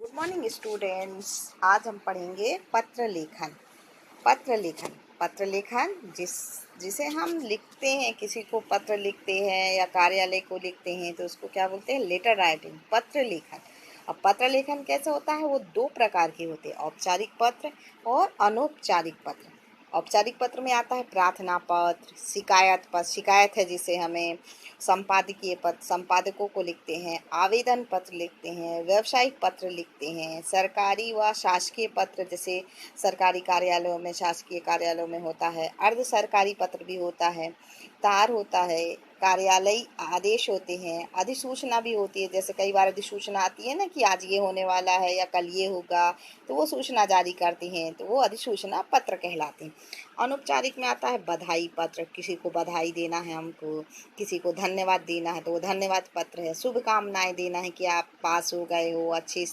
Good morning students. आज हम पढ़ेंगे पत्र लेखन। पत्र लेखन पत्र लेखन जिसे हम लिखते हैं, किसी को पत्र लिखते हैं या कार्यालय को लिखते हैं तो उसको क्या बोलते हैं? लेटर राइटिंग, पत्र लेखन। अब पत्र लेखन कैसे होता है? वो दो प्रकार के होते हैं, औपचारिक पत्र और अनौपचारिक पत्र। औपचारिक पत्र में आता है प्रार्थना पत्र, शिकायत पत्र, शिकायत है जिसे हमें, संपादकीय पत्र, संपादकों को लिखते हैं, आवेदन पत्र लिखते हैं, व्यावसायिक पत्र लिखते हैं, सरकारी व शासकीय पत्र जैसे सरकारी कार्यालयों में, शासकीय कार्यालयों में होता है, अर्ध सरकारी पत्र भी होता है, तार होता है, कार्यालयी आदेश होते हैं, अधिसूचना भी होती है। जैसे कई बार अधिसूचना आती है ना कि आज ये होने वाला है या कल ये होगा, तो वो सूचना जारी करती हैं, तो वो अधिसूचना पत्र कहलाते हैं। अनौपचारिक में आता है बधाई पत्र, किसी को बधाई देना है हमको, किसी को धन्यवाद देना है तो वो धन्यवाद पत्र है। शुभकामनाएं देना है कि आप पास हो गए हो, अच्छी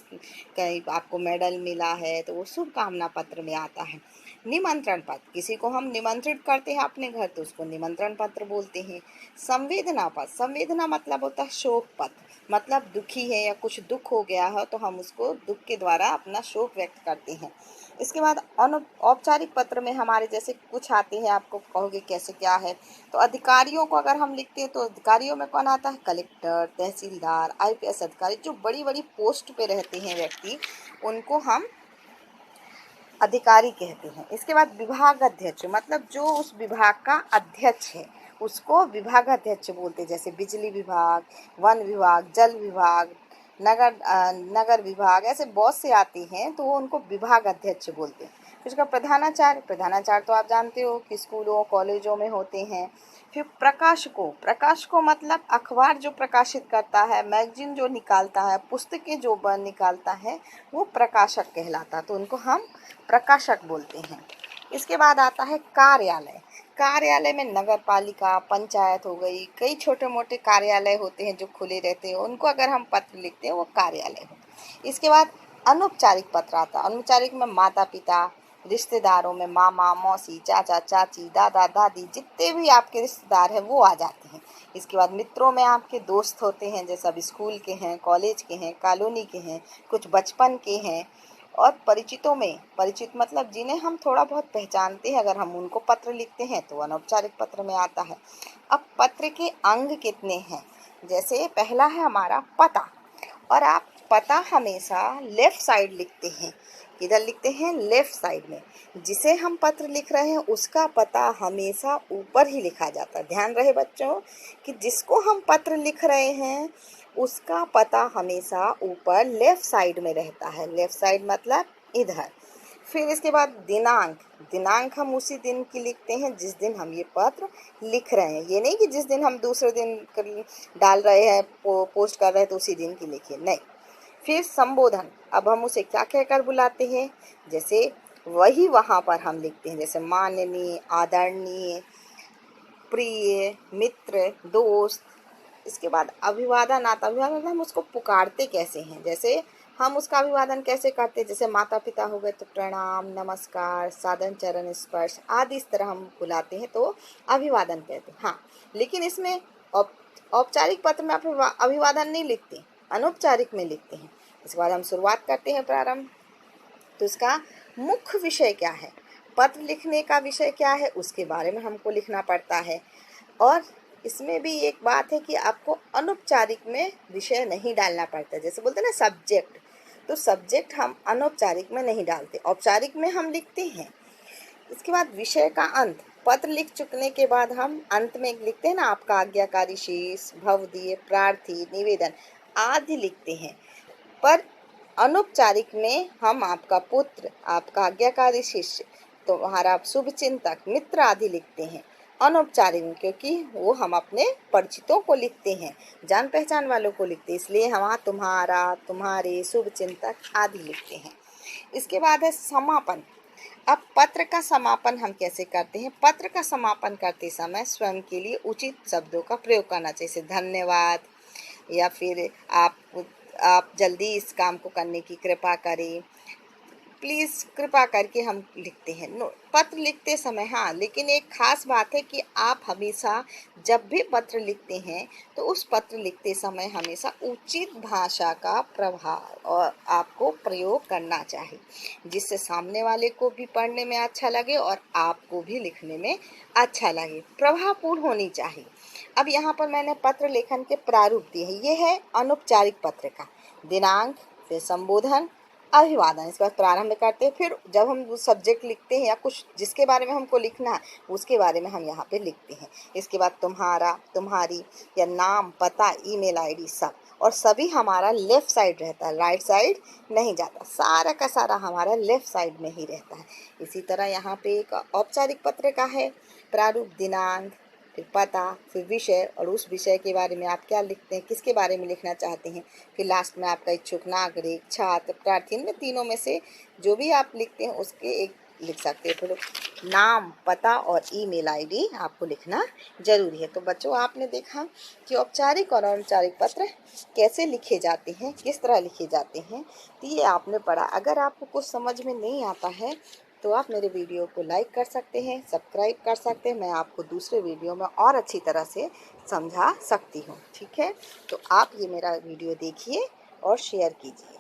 कहीं आपको मेडल मिला है, तो वो शुभकामना पत्र में आता है। निमंत्रण पत्र, किसी को हम निमंत्रित करते हैं अपने घर तो उसको निमंत्रण पत्र बोलते हैं। संवेदना पत्र, संवेदना मतलब होता है शोक पत्र, मतलब दुखी है या कुछ दुख हो गया है तो हम उसको दुख के द्वारा अपना शोक व्यक्त करते हैं। इसके बाद औपचारिक पत्र में हमारे जैसे कुछ आते हैं, आपको कहोगे कैसे क्या है, तो अधिकारियों को अगर हम लिखते हैं तो अधिकारियों में कौन आता है? कलेक्टर, तहसीलदार, आईपीएस अधिकारी, जो बड़ी बड़ी पोस्ट पे रहते हैं व्यक्ति, उनको हम अधिकारी कहते हैं। इसके बाद विभाग अध्यक्ष, मतलब जो उस विभाग का अध्यक्ष है उसको विभाग अध्यक्ष बोलते हैं। जैसे बिजली विभाग, वन विभाग, जल विभाग, नगर विभाग, ऐसे बहुत से आते हैं तो वो उनको विभाग अध्यक्ष बोलते हैं। फिर उसका प्रधानाचार्य, प्रधानाचार्य तो आप जानते हो कि स्कूलों कॉलेजों में होते हैं। फिर प्रकाशकों, प्रकाशकों मतलब अखबार जो प्रकाशित करता है, मैगजीन जो निकालता है, पुस्तकें जो निकालता है, वो प्रकाशक कहलाता है, तो उनको हम प्रकाशक बोलते हैं। इसके बाद आता है कार्यालय। कार्यालय में नगर पालिका, पंचायत हो गई, कई छोटे मोटे कार्यालय होते हैं जो खुले रहते हैं, उनको अगर हम पत्र लिखते हैं वो कार्यालय हो। इसके बाद अनौपचारिक पत्र आता है। अनौपचारिक में माता पिता, रिश्तेदारों में मामा मौसी, चाचा चाची, दादा दादी, जितने भी आपके रिश्तेदार हैं वो आ जाते हैं। इसके बाद मित्रों में आपके दोस्त होते हैं, जैसे अब स्कूल के हैं, कॉलेज के हैं, कॉलोनी के हैं, कुछ बचपन के हैं। और परिचितों में, परिचित मतलब जिन्हें हम थोड़ा बहुत पहचानते हैं, अगर हम उनको पत्र लिखते हैं तो अनौपचारिक पत्र में आता है। अब पत्र के अंग कितने हैं? जैसे पहला है हमारा पता, और आप पता हमेशा लेफ्ट साइड लिखते हैं। किधर लिखते हैं? लेफ्ट साइड में। जिसे हम पत्र लिख रहे हैं उसका पता हमेशा ऊपर ही लिखा जाता है। ध्यान रहे बच्चों कि जिसको हम पत्र लिख रहे हैं उसका पता हमेशा ऊपर लेफ्ट साइड में रहता है। लेफ्ट साइड मतलब इधर। फिर इसके बाद दिनांक, दिनांक हम उसी दिन की लिखते हैं जिस दिन हम ये पत्र लिख रहे हैं। ये नहीं कि जिस दिन हम दूसरे दिन डाल रहे हैं, पोस्ट कर रहे हैं तो उसी दिन की लिखिए, नहीं। फिर संबोधन, अब हम उसे क्या कहकर बुलाते हैं, जैसे वही वहाँ पर हम लिखते हैं, जैसे माननीय, आदरणीय, प्रिय, मित्र, दोस्त। इसके बाद अभिवादन आता है। अभिवादन हम उसको पुकारते कैसे हैं, जैसे हम उसका अभिवादन कैसे करते हैं, जैसे माता पिता हो गए तो प्रणाम, नमस्कार, सादर चरण स्पर्श आदि, इस तरह हम बुलाते हैं तो अभिवादन कहते हैं। हाँ, लेकिन इसमें औपचारिक पत्र में आप अभिवादन नहीं लिखते, अनौपचारिक में लिखते हैं। इसके बाद हम शुरुआत करते हैं प्रारंभ। तो इसका मुख्य विषय क्या है, पत्र लिखने का विषय क्या है, उसके बारे में हमको लिखना पड़ता है। और इसमें भी एक बात है कि आपको अनौपचारिक में विषय नहीं डालना पड़ता। जैसे बोलते हैं ना सब्जेक्ट, तो सब्जेक्ट हम अनौपचारिक में नहीं डालते, औपचारिक में हम लिखते हैं। इसके बाद विषय का अंत, पत्र लिख चुकने के बाद हम अंत में लिखते हैं ना, आपका आज्ञाकारी शेष, भवदीय, प्रार्थी, निवेदन आदि लिखते हैं। पर अनौपचारिक में हम आपका पुत्र, आपका आज्ञाकारी शिष्य, तुम्हारा शुभ चिंतक, मित्र आदि लिखते हैं। अनौपचारिक में क्योंकि वो हम अपने परिचितों को लिखते हैं, जान पहचान वालों को लिखते हैं, इसलिए हम वहाँ तुम्हारा, तुम्हारे, शुभ चिंतक आदि लिखते हैं। इसके बाद है समापन। अब पत्र का समापन हम कैसे करते हैं? पत्र का समापन करते समय स्वयं के लिए उचित शब्दों का प्रयोग करना चाहिए, जैसे धन्यवाद, या फिर आप जल्दी इस काम को करने की कृपा करें, प्लीज़ कृपा करके हम लिखते हैं पत्र लिखते समय। हाँ, लेकिन एक ख़ास बात है कि आप हमेशा जब भी पत्र लिखते हैं तो उस पत्र लिखते समय हमेशा उचित भाषा का प्रभाव और आपको प्रयोग करना चाहिए, जिससे सामने वाले को भी पढ़ने में अच्छा लगे और आपको भी लिखने में अच्छा लगे, प्रभावपूर्ण होनी चाहिए। अब यहाँ पर मैंने पत्र लेखन के प्रारूप दिए हैं। ये है अनौपचारिक पत्र का दिनांक, फिर संबोधन, अभिवादन, इसके बाद प्रारंभ करते हैं। फिर जब हम सब्जेक्ट लिखते हैं या कुछ जिसके बारे में हमको लिखना है उसके बारे में हम यहाँ पे लिखते हैं। इसके बाद तुम्हारा, तुम्हारी या नाम, पता, ईमेल आईडी सब, और सभी हमारा लेफ़्ट साइड रहता है, राइट साइड नहीं जाता, सारा का सारा हमारा लेफ़्ट साइड में ही रहता है। इसी तरह यहाँ पे एक औपचारिक पत्र का है प्रारूप, दिनांक, फिर पता, फिर विषय, और उस विषय के बारे में आप क्या लिखते हैं, किसके बारे में लिखना चाहते हैं। फिर लास्ट में आपका इच्छुक, नागरिक, छात्र, प्रार्थी, इनमें तीनों में से जो भी आप लिखते हैं उसके एक लिख सकते हैं। फिर नाम, पता और ईमेल आईडी आपको लिखना ज़रूरी है। तो बच्चों, आपने देखा कि औपचारिक और अनौपचारिक पत्र कैसे लिखे जाते हैं, किस तरह लिखे जाते हैं, तो ये आपने पढ़ा। अगर आपको कुछ समझ में नहीं आता है तो आप मेरे वीडियो को लाइक कर सकते हैं, सब्सक्राइब कर सकते हैं। मैं आपको दूसरे वीडियो में और अच्छी तरह से समझा सकती हूँ। ठीक है, तो आप ये मेरा वीडियो देखिए और शेयर कीजिए।